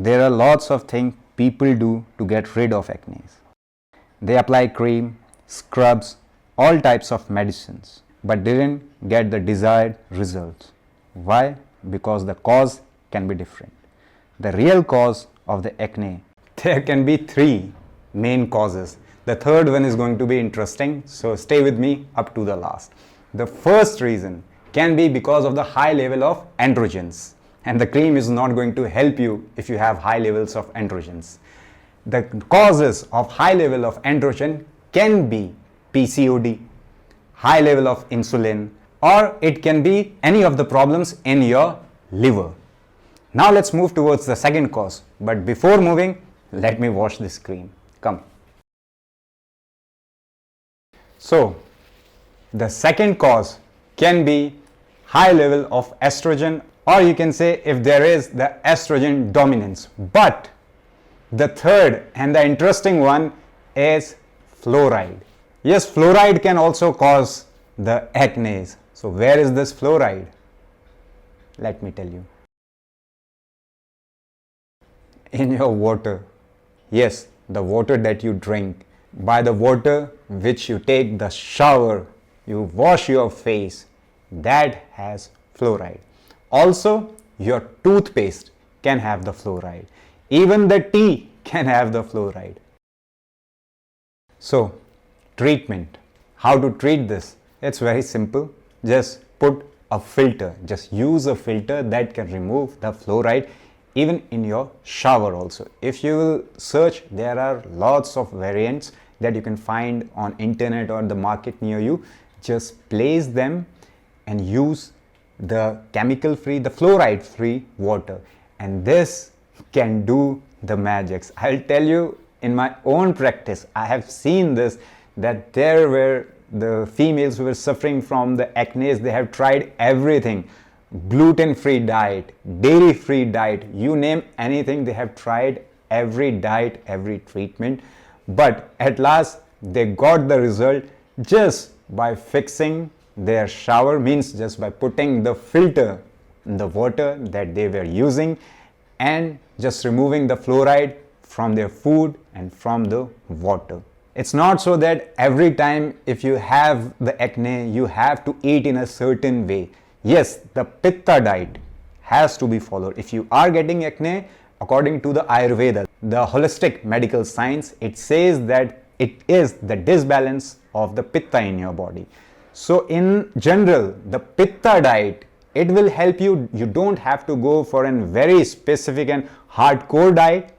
there are lots of things people do to get rid of acne. They apply cream, scrubs, all types of medicines, but didn't get the desired results. Why? Because the cause can be different. The real cause of the acne, there can be three main causes. The third one is going to be interesting, so stay with me up to the last. The first reason can be because of the high level of androgens, and the cream is not going to help you if you have high levels of androgens. The causes of high level of androgen can be PCOD, high level of insulin, or it can be any of the problems in your liver. Now let's move towards the second cause, but before moving, let me wash this cream. Come. So, the second cause can be high level of estrogen, or you can say if there is the estrogen dominance. But the third and the interesting one is fluoride. Yes, fluoride can also cause the acne. So where is this fluoride? Let me tell you. In your water. Yes, the water that you drink. By the water which you take the shower, you wash your face, that has fluoride. Also, your toothpaste can have the fluoride. Even the tea can have the fluoride. So, treatment. How to treat this? It's very simple. Just put a filter. Just use a filter that can remove the fluoride even in your shower also. If you will search, there are lots of variants that you can find on internet or the market near you. Just place them and use the chemical free, the fluoride free water, and this can do the magics. I'll tell you, in my own practice, I have seen this, that there were the females who were suffering from the acne. They have tried everything, gluten-free diet, dairy-free diet, you name anything, they have tried every diet, every treatment, but at last they got the result just by fixing their shower, means just by putting the filter in the water that they were using and just removing the fluoride from their food and from the water. It's not so that every time if you have the acne, you have to eat in a certain way. Yes, the Pitta diet has to be followed. If you are getting acne, according to the Ayurveda, the holistic medical science, it says that it is the disbalance of the Pitta in your body. So in general, the Pitta diet, it will help you. You don't have to go for a very specific and hardcore diet.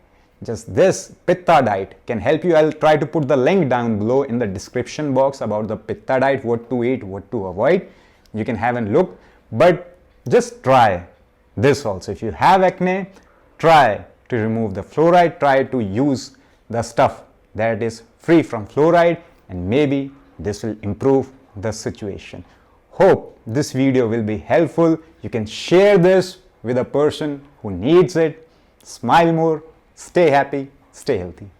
Just this Pitta diet can help you. I'll try to put the link down below in the description box about the Pitta diet, what to eat, what to avoid. You can have a look, but just try this also. If you have acne, try to remove the fluoride, try to use the stuff that is free from fluoride, and maybe this will improve the situation. Hope this video will be helpful. You can share this with a person who needs it. Smile more, stay happy, stay healthy.